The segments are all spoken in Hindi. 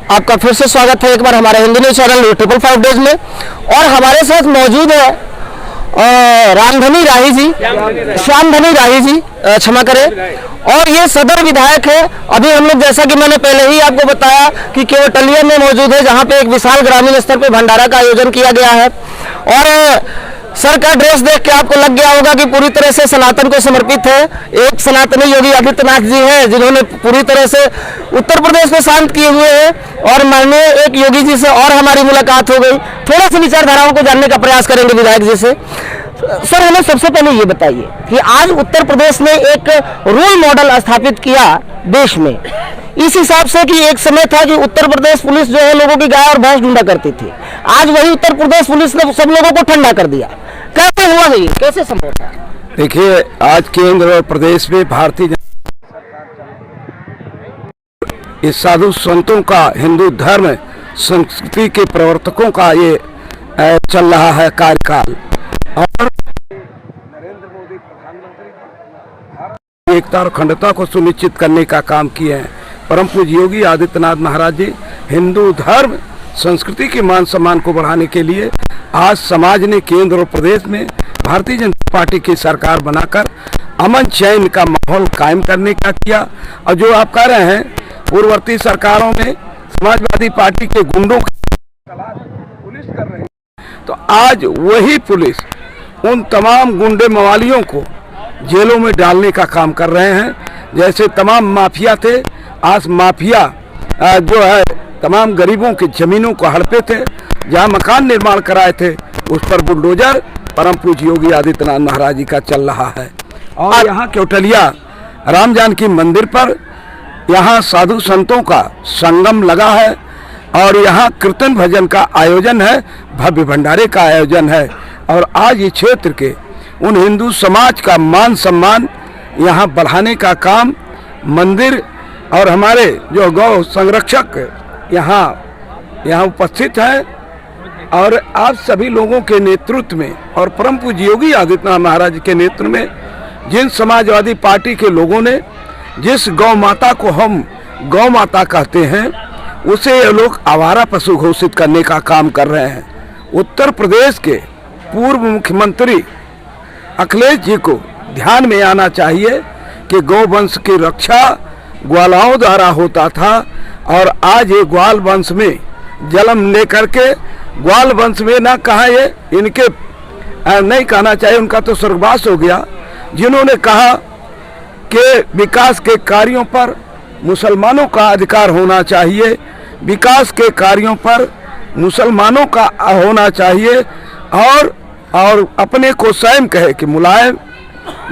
आपका फिर से स्वागत है एक बार हमारे हिंदी न्यूज चैनल 555 डेज में। और हमारे साथ मौजूद है रामधनी राही जी, श्यामधनी राही जी, क्षमा करें। और ये सदर विधायक है। अभी हम लोग, जैसा कि मैंने पहले ही आपको बताया, कि केवटलिया में मौजूद है, जहां पे एक विशाल ग्रामीण स्तर पे भंडारा का आयोजन किया गया है। और सर का ड्रेस देख के आपको लग गया होगा कि पूरी तरह से सनातन को समर्पित है। एक सनातनी योगी आदित्यनाथ जी हैं, जिन्होंने पूरी तरह से उत्तर प्रदेश को शांत किए हुए हैं। और माननीय एक योगी जी से और हमारी मुलाकात हो गई। थोड़ा सी विचारधाराओं को जानने का प्रयास करेंगे विधायक जी से। सर, हमें सबसे पहले ये बताइए कि आज उत्तर प्रदेश ने एक रोल मॉडल स्थापित किया देश में, इस हिसाब से कि एक समय था कि उत्तर प्रदेश पुलिस जो है लोगों की गाय और भैंस ढूंढा करती थी। आज वही उत्तर प्रदेश पुलिस ने सब लोगों को ठंडा कर दिया। कैसे हुआ ये, कैसे संभव था? देखिए, आज केंद्र और प्रदेश में भारतीय इस साधु संतों का, हिंदू धर्म संस्कृति के प्रवर्तकों का ये चल रहा है कार्यकाल। और नरेंद्र मोदी प्रधानमंत्री एकता और अखंडता को सुनिश्चित करने का काम किए हैं। परम पूज्य योगी आदित्यनाथ महाराज जी हिंदू धर्म संस्कृति के मान सम्मान को बढ़ाने के लिए आज समाज ने केंद्र और प्रदेश में भारतीय जनता पार्टी की सरकार बनाकर अमन चैन का माहौल कायम करने का किया। और जो आप कह रहे हैं, पूर्ववर्ती सरकारों में समाजवादी पार्टी के गुंडों का पुलिस कर रही, तो आज वही पुलिस उन तमाम गुंडे मवालियों को जेलों में डालने का काम कर रहे हैं। जैसे तमाम माफिया थे, आज माफिया जो है तमाम गरीबों की जमीनों को हड़पे थे, जहां मकान निर्माण कराए थे उस पर बुलडोजर परम पूज्य योगी आदित्यनाथ महाराज जी का चल रहा है। और यहाँ केवटलिया राम जानकी मंदिर पर यहाँ साधु संतों का संगम लगा है। और यहाँ कीर्तन भजन का आयोजन है, भव्य भंडारे का आयोजन है। और आज ये क्षेत्र के उन हिंदू समाज का मान सम्मान यहाँ बढ़ाने का काम मंदिर और हमारे जो गौ संरक्षक यहाँ उपस्थित है। और आप सभी लोगों के नेतृत्व में और परम पूज्य योगी आदित्यनाथ महाराज के नेतृत्व में जिन समाजवादी पार्टी के लोगों ने जिस गौ माता को हम गौ माता कहते हैं, उसे ये लोग आवारा पशु घोषित करने का काम कर रहे हैं। उत्तर प्रदेश के पूर्व मुख्यमंत्री अखिलेश जी को ध्यान में आना चाहिए कि गौवंश की रक्षा ग्वालाओं द्वारा होता था। और आज ये ग्वाल वंश में जन्म लेकर के ग्वाल वंश में ना कहा, ये इनके नहीं कहना चाहिए, उनका तो स्वर्गवास हो गया, जिन्होंने कहा कि विकास के कार्यों पर मुसलमानों का अधिकार होना चाहिए, विकास के कार्यों पर मुसलमानों का होना चाहिए। और अपने को स्वयं कहे कि मुलायम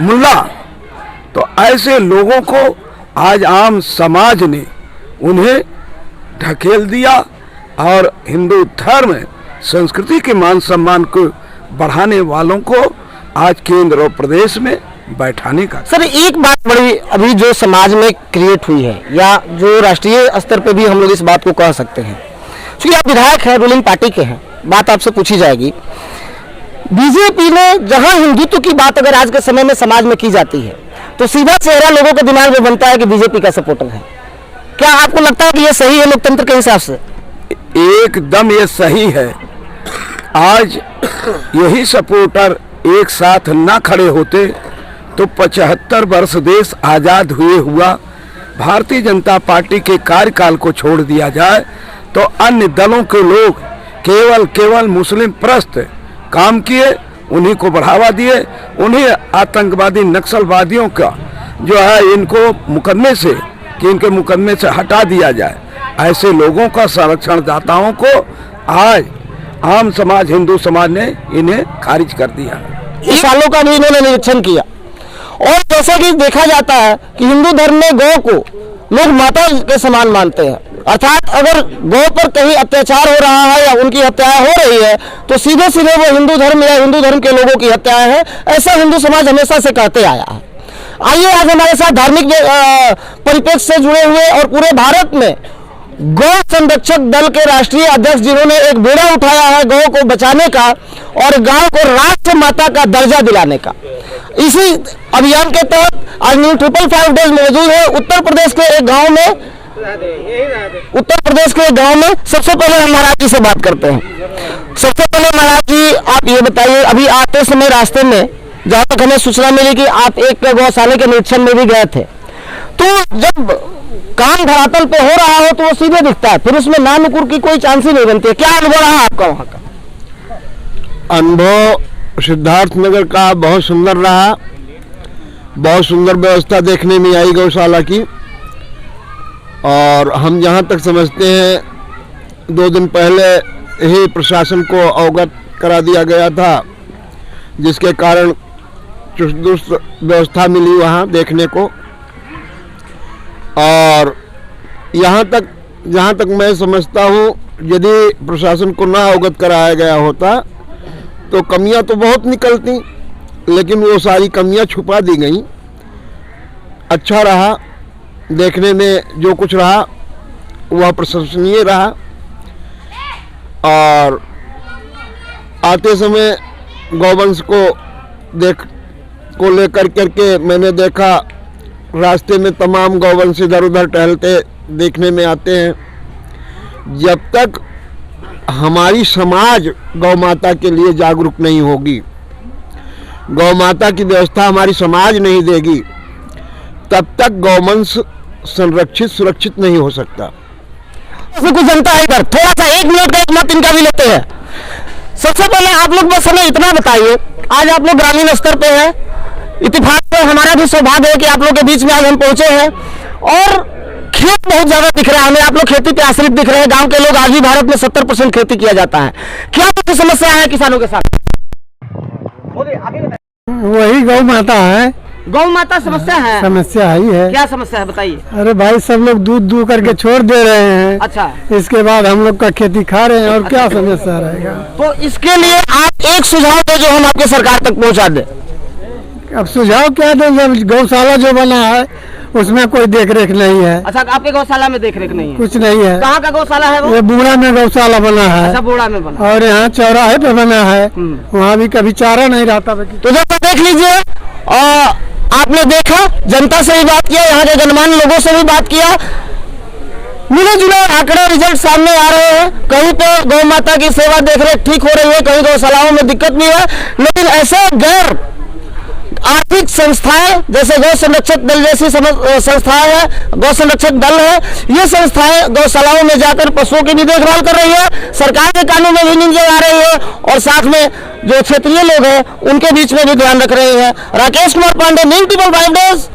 मुल्ला। तो ऐसे लोगों को आज आम समाज ने उन्हें ढकेल दिया और हिंदू धर्म संस्कृति के मान सम्मान को बढ़ाने वालों को आज केंद्र और प्रदेश में बैठाने का। सर, एक बात बड़ी अभी जो समाज में क्रिएट हुई है, या जो राष्ट्रीय स्तर पे भी हम लोग इस बात को कह सकते हैं, क्योंकि आप विधायक हैं, रूलिंग पार्टी के हैं, बात आपसे पूछी जाएगी। बीजेपी ने जहां हिंदुत्व की बात अगर आज के समय में समाज में की जाती है, तो सीधा चेहरा लोगों के दिमाग में बनता है कि बीजेपी का सपोर्टर है। क्या आपको लगता है कि ये सही है लोकतंत्र के हिसाब से? एकदम ये सही है। आज यही सपोर्टर एक साथ ना खड़े होते तो 75 वर्ष देश आजाद हुए हुआ भारतीय जनता पार्टी के कार्यकाल को छोड़ दिया जाए तो अन्य दलों के लोग केवल मुस्लिम प्रस्त काम किए, उन्हीं को बढ़ावा दिए, उन्हीं आतंकवादी नक्सलवादियों का जो है इनको मुकदमे से कि इनके मुकदमे से हटा दिया जाए। ऐसे लोगों का संरक्षण दाताओं को आज आम समाज हिंदू समाज ने इन्हें खारिज कर दिया। इस सालों का भी इन्होंने निरीक्षण किया। और जैसा कि देखा जाता है कि हिंदू धर्म में गौ को लोग माता के समान मानते हैं, अर्थात अगर गौ पर कहीं अत्याचार हो रहा है या उनकी हत्याएं हो रही है तो सीधे सीधे वो हिंदू धर्म या हिंदू धर्म के लोगों की हत्याएं हैं, ऐसा हिंदू समाज हमेशा से कहते आया है। आइए आज हमारे साथ धार्मिक परिप्रेक्ष्य से जुड़े हुए और पूरे भारत में गौ संरक्षक दल के राष्ट्रीय अध्यक्ष, जिन्होंने एक बेड़ा उठाया है गौ को बचाने का और गांव को राष्ट्र माता का दर्जा दिलाने का, इसी अभियान के तहत आज न्यूज़ 555 डेज मौजूद है उत्तर प्रदेश के एक गांव में, उत्तर प्रदेश के गांव में सबसे पहले हम महाराज जी से बात करते हैं। सबसे पहले महाराज जी आप ये बताइए, अभी आते समय रास्ते में जहाँ तक हमें सूचना मिली कि आप एक गौशाला के निरीक्षण में भी गए थे, तो जब काम धरातल पे हो रहा हो तो वो सीधे दिखता है, फिर उसमें नानुकुर की कोई चांस ही नहीं बनती है। क्या अनुभव रहा आपका वहाँ का? अनुभव सिद्धार्थनगर का बहुत सुंदर रहा, बहुत सुंदर व्यवस्था देखने में आई गौशाला की। और हम जहाँ तक समझते हैं 2 दिन पहले ही प्रशासन को अवगत करा दिया गया था, जिसके कारण चुस्त दुरुस्त व्यवस्था मिली वहाँ देखने को। और यहाँ तक जहाँ तक मैं समझता हूँ, यदि प्रशासन को ना अवगत कराया गया होता तो कमियां तो बहुत निकलती, लेकिन वो सारी कमियां छुपा दी गई। अच्छा रहा देखने में, जो कुछ रहा वह प्रशंसनीय रहा। और आते समय गौवंश को लेकर करके मैंने देखा, रास्ते में तमाम गौवंश इधर उधर टहलते देखने में आते हैं। जब तक हमारी समाज गौ माता के लिए जागरूक नहीं होगी, गौ माता की व्यवस्था हमारी समाज नहीं देगी, तब तक गौवंश संरक्षित सुरक्षित नहीं हो सकता। कुछ जनता है इधर, थोड़ा सा 1 मिनट का एक मत इनका भी लेते हैं। सबसे पहले आप लोग बस हमें इतना बताइए, आज आप लोग ग्रामीण स्तर पे हैं, इत्तेफाक से हमारा भी सौभाग्य है कि आप लोग के बीच में आज हम पहुंचे हैं। और खेत बहुत ज्यादा दिख रहा है हमें, आप लोग खेती पे आश्रित दिख रहे हैं। गांव के लोग आज भी भारत में 70% खेती किया जाता है। क्या कुछ समस्या है किसानों के साथ? वही गौ माता है। गौ माता समस्या है? समस्या ही है। क्या समस्या है बताइए? अरे भाई सब लोग दूध दूह करके छोड़ दे रहे हैं। अच्छा, इसके बाद हम लोग का खेती खा रहे हैं, और क्या समस्या रहेगा? तो इसके लिए आप एक सुझाव दे जो हम आपके सरकार तक पहुंचा दे। अब सुझाव क्या दें, जब गौशाला जो बना है उसमें कोई देख रेख नहीं है। अच्छा, आपके गौशाला में देख रेख नहीं है? कुछ नहीं है। कहाँ का गौशाला है वो? ये बूढ़ा में गौशाला बना है। अच्छा, बूढ़ा में बना। और यहाँ चौराहे पे बना है, वहाँ भी कभी चारा नहीं रहता। तो जब देख लीजिए, आपने देखा, जनता से भी बात किया, यहाँ के गणमान्य लोगों से भी बात किया, मिले जुले आंकड़े रिजल्ट सामने आ रहे हैं। कहीं पे गौ माता की सेवा देख रेख ठीक हो रही है, कहीं गौशालाओं में दिक्कत भी है, लेकिन ऐसे गैर आर्थिक संस्थाएं जैसे गौ संरक्षक दल जैसी संस्थाएं है, गौ संरक्षक दल है, ये संस्थाएं गौशालाओं में जाकर पशुओं की भी देखभाल कर रही है, सरकार के कानून में भी नहीं आ रही है, और साथ में जो क्षेत्रीय लोग हैं उनके बीच में भी ध्यान रख रहे हैं। Rakesh Kumar Pandey, news 5 days.